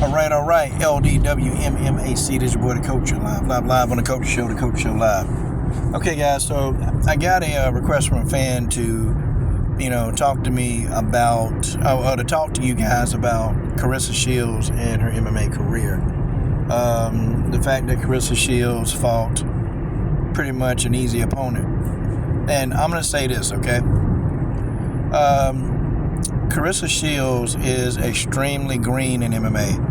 All right. LDWMMAC. This is your boy, the Coach live on the Coach Show, Live. Okay, guys. So I got a request from a fan to, talk to me about, to talk to you guys about Claressa Shields and her MMA career. The fact that Claressa Shields fought pretty much an easy opponent. And I'm going to say this, okay? Claressa Shields is extremely green in MMA.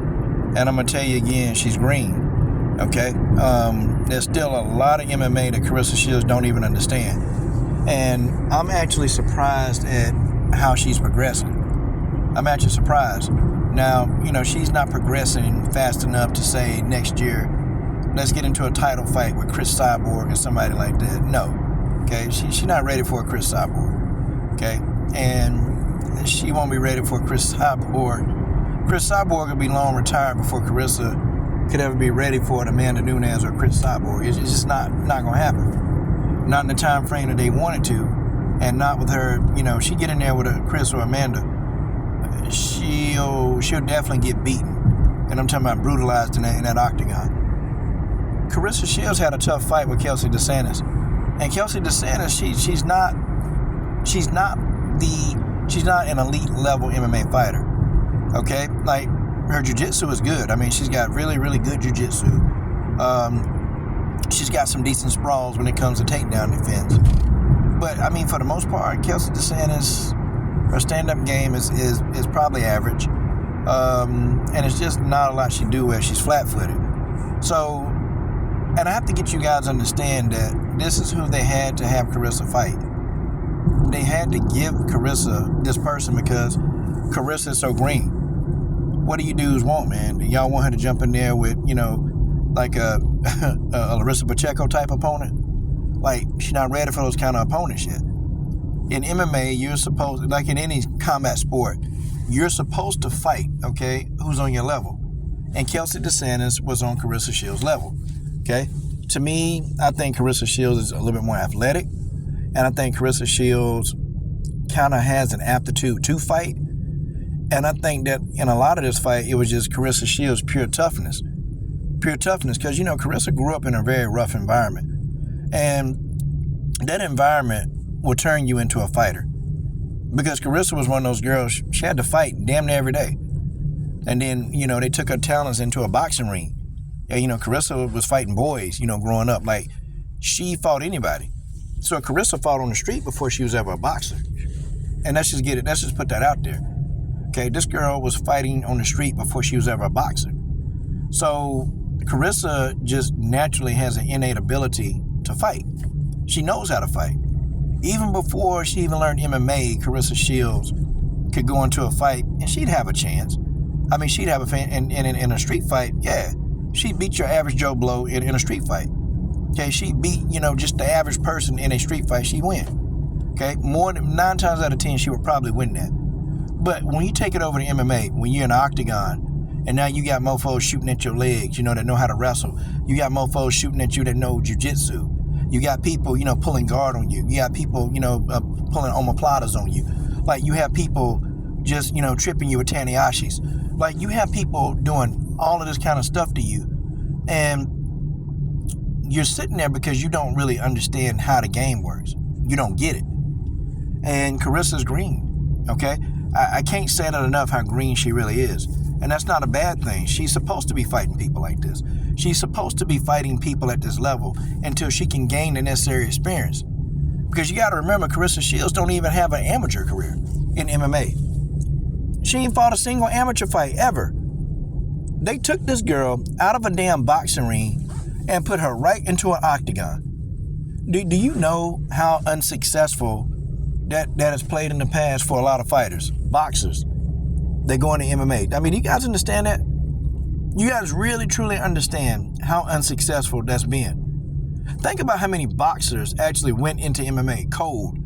And I'm going to tell you again, she's green, okay? There's still a lot of MMA that Claressa Shields don't even understand. And I'm actually surprised at how she's progressing. I'm actually surprised. Now, she's not progressing fast enough to say next year, let's get into a title fight with Chris Cyborg or somebody like that. No, okay? She's not ready for a Chris Cyborg, okay? And she won't be ready for Chris Cyborg. Chris Cyborg will be long retired before Claressa could ever be ready for an Amanda Nunes or Chris Cyborg. It's just not going to happen. Not in the time frame that they wanted to, and not with her. She get in there with a Chris or Amanda, she'll definitely get beaten. And I'm talking about brutalized in that octagon. Claressa Shields had a tough fight with Kelsey Densatis, and Kelsey Densatis, she's not an elite level MMA fighter. Okay, like her jiu-jitsu is good. I mean, she's got really, really good jiu-jitsu. She's got some decent sprawls when it comes to takedown defense. But I mean, for the most part, Kelsey Densatis, her stand-up game is probably average, and it's just not a lot she do where she's flat-footed. So, and I have to get you guys to understand that this is who they had to have Claressa fight. They had to give Claressa this person because Claressa is so green. What do you dudes want, man? Y'all want her to jump in there with, like a Larissa Pacheco type opponent? Like, she's not ready for those kind of opponents yet. In MMA, you're supposed, like in any combat sport, you're supposed to fight, okay, who's on your level. And Kelsey Densatis was on Claressa Shields' level, okay? To me, I think Claressa Shields is a little bit more athletic, and I think Claressa Shields kind of has an aptitude to fight. And I think that in a lot of this fight, it was just Claressa Shields' pure toughness. Pure toughness, because, Claressa grew up in a very rough environment. And that environment will turn you into a fighter. Because Claressa was one of those girls, she had to fight damn near every day. And then, they took her talents into a boxing ring. And, Claressa was fighting boys, growing up. Like, she fought anybody. So Claressa fought on the street before she was ever a boxer. And let's just put that out there. Okay, this girl was fighting on the street before she was ever a boxer. So Claressa just naturally has an innate ability to fight. She knows how to fight. Even before she even learned MMA, Claressa Shields could go into a fight and she'd have a chance. I mean, she'd have a fan in a street fight. Yeah, she'd beat your average Joe Blow in a street fight. Okay, she'd beat, just the average person in a street fight, she'd win. Okay, more than 9 times out of 10, she would probably win that. But when you take it over to MMA, when you're in an octagon, and now you got mofos shooting at your legs, that know how to wrestle. You got mofos shooting at you that know jiu-jitsu. You got people, pulling guard on you. You got people, pulling omoplatas on you. Like, you have people just, tripping you with Taniashis. Like, you have people doing all of this kind of stuff to you. And you're sitting there because you don't really understand how the game works. You don't get it. And Claressa's green, okay? I can't say that enough how green she really is. And that's not a bad thing. She's supposed to be fighting people like this. She's supposed to be fighting people at this level until she can gain the necessary experience. Because you got to remember, Claressa Shields don't even have an amateur career in MMA. She ain't fought a single amateur fight ever. They took this girl out of a damn boxing ring and put her right into an octagon. Do you know how unsuccessful that has played in the past for a lot of fighters, boxers? They go into MMA. I mean, you guys understand that? You guys really, truly understand how unsuccessful that's been. Think about how many boxers actually went into MMA cold.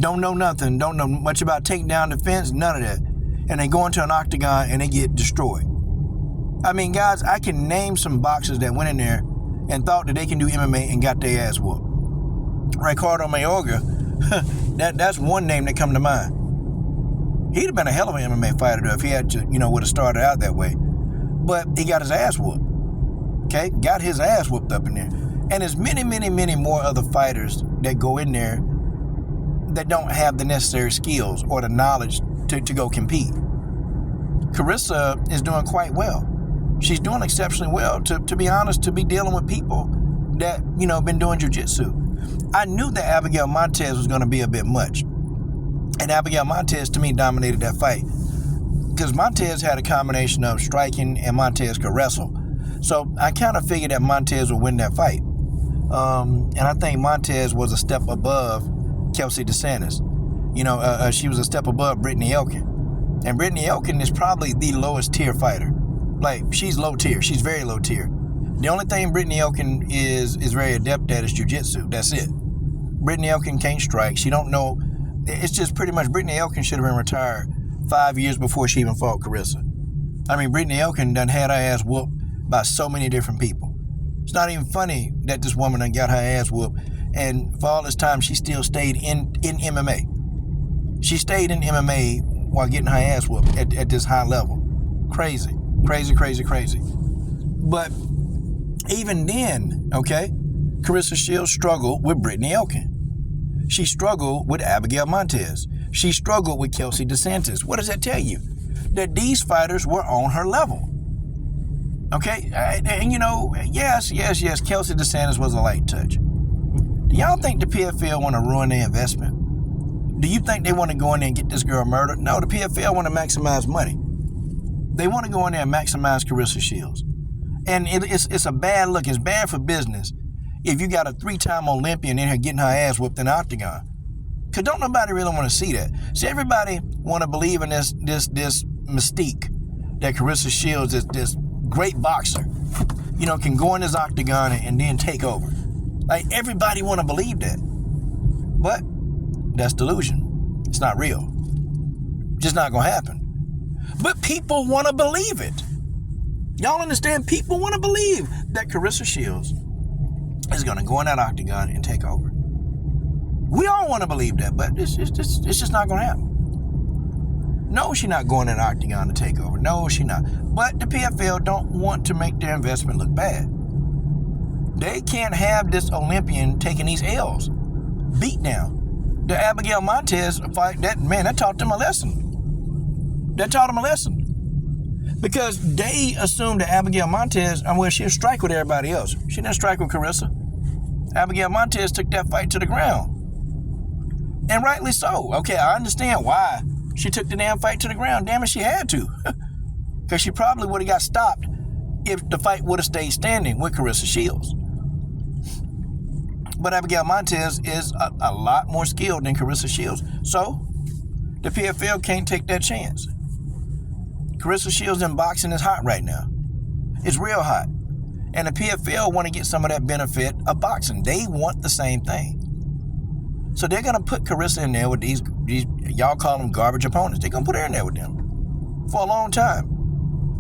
Don't know nothing, don't know much about takedown defense, none of that. And they go into an octagon and they get destroyed. I mean, guys, I can name some boxers that went in there and thought that they can do MMA and got their ass whooped. Ricardo Mayorga, that's one name that come to mind. He'd have been a hell of an MMA fighter though, if he had to, would have started out that way. but he got his ass whooped. Okay, got his ass whooped up in there. And there's many, many, many more other fighters that go in there that don't have the necessary skills or the knowledge to go compete. Claressa is doing quite well. She's doing exceptionally well, to be honest, to be dealing with people that, been doing jiu-jitsu. I knew that Abigail Montez was going to be a bit much. And Abigail Montez, to me, dominated that fight. Because Montez had a combination of striking and Montez could wrestle. So I kind of figured that Montez would win that fight. And I think Montez was a step above Kelsey Densatis. She was a step above Brittany Elkin. And Brittany Elkin is probably the lowest tier fighter. Like, she's low tier. She's very low tier. The only thing Brittany Elkin is very adept at is jiu-jitsu. That's it. Brittany Elkin can't strike. She don't know. It's just pretty much Brittany Elkin should have been retired 5 years before she even fought Claressa. I mean, Brittany Elkin done had her ass whooped by so many different people. It's not even funny that this woman done got her ass whooped, and for all this time, she still stayed in MMA. She stayed in MMA while getting her ass whooped at this high level. Crazy. But even then, okay, Claressa Shields struggled with Brittany Elkin. She struggled with Abigail Montez. She struggled with Kelsey Densatis. What does that tell you? That these fighters were on her level. Okay, and yes, Kelsey Densatis was a light touch. Do y'all think the PFL want to ruin their investment? Do you think they want to go in there and get this girl murdered? No, the PFL want to maximize money. They want to go in there and maximize Claressa Shields. And it's a bad look. It's bad for business if you got a 3-time Olympian in here getting her ass whooped in the octagon. Because don't nobody really want to see that. See, everybody want to believe in this mystique that Claressa Shields is this great boxer, can go in this octagon and then take over. Like, everybody want to believe that. But that's delusion. It's not real. Just not going to happen. But people want to believe it. Y'all understand? People want to believe that Claressa Shields is going to go in that octagon and take over. We all want to believe that, but it's just not going to happen. No, she's not going in the octagon to take over. No, she's not. But the PFL don't want to make their investment look bad. They can't have this Olympian taking these L's. Beat down. The Abigail Montez fight, that taught them a lesson. That taught them a lesson. Because they assumed that Abigail Montez, she'll strike with everybody else. She didn't strike with Claressa. Abigail Montez took that fight to the ground. And rightly so. Okay, I understand why she took the damn fight to the ground. Damn it, she had to. Because she probably would have got stopped if the fight would have stayed standing with Claressa Shields. But Abigail Montez is a lot more skilled than Claressa Shields. So, the PFL can't take that chance. Claressa Shields in boxing is hot right now. It's real hot. And the PFL want to get some of that benefit of boxing. They want the same thing. So they're going to put Claressa in there with these, y'all call them garbage opponents. They're going to put her in there with them for a long time.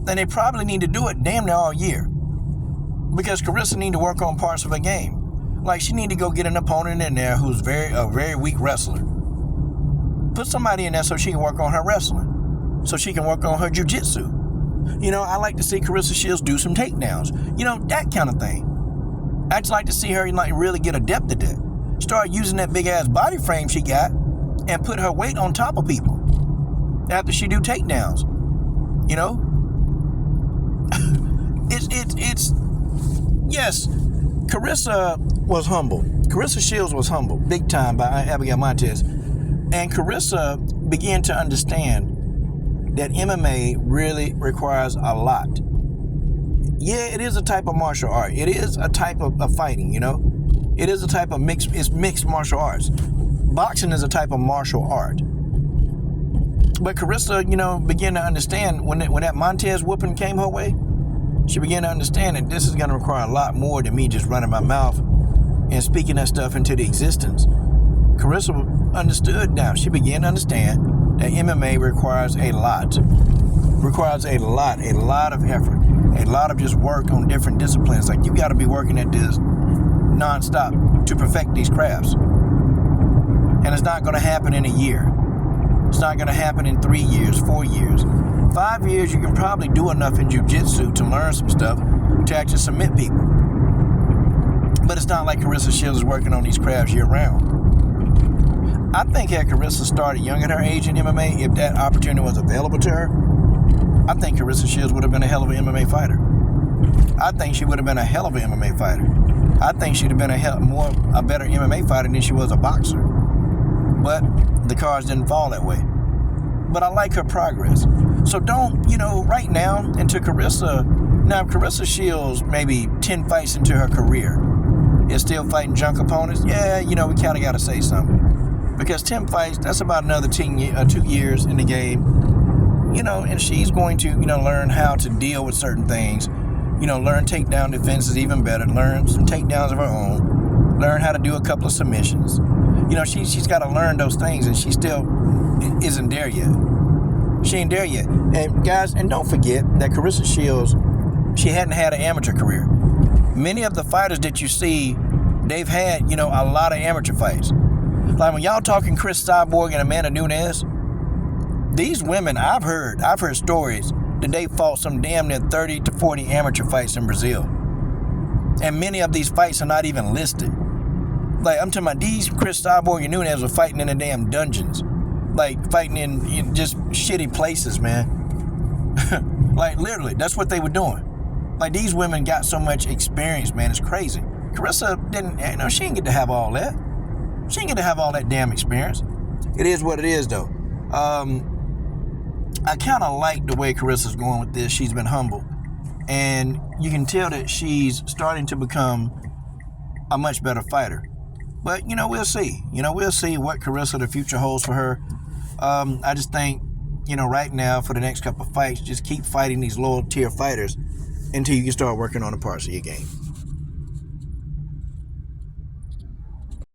And they probably need to do it damn near all year. Because Claressa need to work on parts of her game. Like, she need to go get an opponent in there who's a very weak wrestler. Put somebody in there so she can work on her wrestling. So she can work on her jiu-jitsu. I like to see Claressa Shields do some takedowns. That kind of thing. I just like to see her really get adept at that. Start using that big-ass body frame she got and put her weight on top of people after she do takedowns. Yes, Claressa was humble. Claressa Shields was humble, big time, by Abigail Montez. And Claressa began to understand that MMA really requires a lot. Yeah, it is a type of martial art. It is a type of fighting, It is a type of mixed martial arts. Boxing is a type of martial art. But Claressa, began to understand when that Montez whooping came her way, she began to understand that this is going to require a lot more than me just running my mouth and speaking that stuff into the existence. Claressa understood now. She began to understand that MMA requires a lot. A lot of effort, a lot of just work on different disciplines. Like, you got to be working at this nonstop to perfect these crafts. And it's not going to happen in a year. It's not going to happen in 3 years, 4 years. 5 years, you can probably do enough in jiu-jitsu to learn some stuff to actually submit people. But it's not like Claressa Shields is working on these crafts year-round. I think had Claressa started young at her age in MMA, if that opportunity was available to her, I think Claressa Shields would have been a hell of an MMA fighter. I think she would have been a hell of an MMA fighter. I think she'd have been a better MMA fighter than she was a boxer. But the cards didn't fall that way. But I like her progress. So don't, right now, into Claressa, now if Claressa Shields maybe 10 fights into her career is still fighting junk opponents, we kind of got to say something. Because 10 fights, that's about another 2 years in the game. And she's going to, learn how to deal with certain things. Learn takedown defenses even better. Learn some takedowns of her own. Learn how to do a couple of submissions. She's got to learn those things, and she still isn't there yet. She ain't there yet. And guys, and don't forget that Claressa Shields, she hadn't had an amateur career. Many of the fighters that you see, they've had, a lot of amateur fights. Like when y'all talking Chris Cyborg and Amanda Nunes, these women, I've heard stories that they fought some damn near 30 to 40 amateur fights in Brazil. And many of these fights are not even listed. Like, I'm talking about these Chris Cyborg and Nunes were fighting in the damn dungeons. Like, fighting in just shitty places, man. Like, literally, that's what they were doing. Like, these women got so much experience, man, it's crazy. Claressa she didn't get to have all that. She didn't get to have all that damn experience. It is what it is, though. I kind of like the way Claressa's going with this. She's been humble. And you can tell that she's starting to become a much better fighter. But, we'll see. We'll see what Claressa the future holds for her. I just think, right now for the next couple of fights, just keep fighting these lower tier fighters until you can start working on the parts of your game.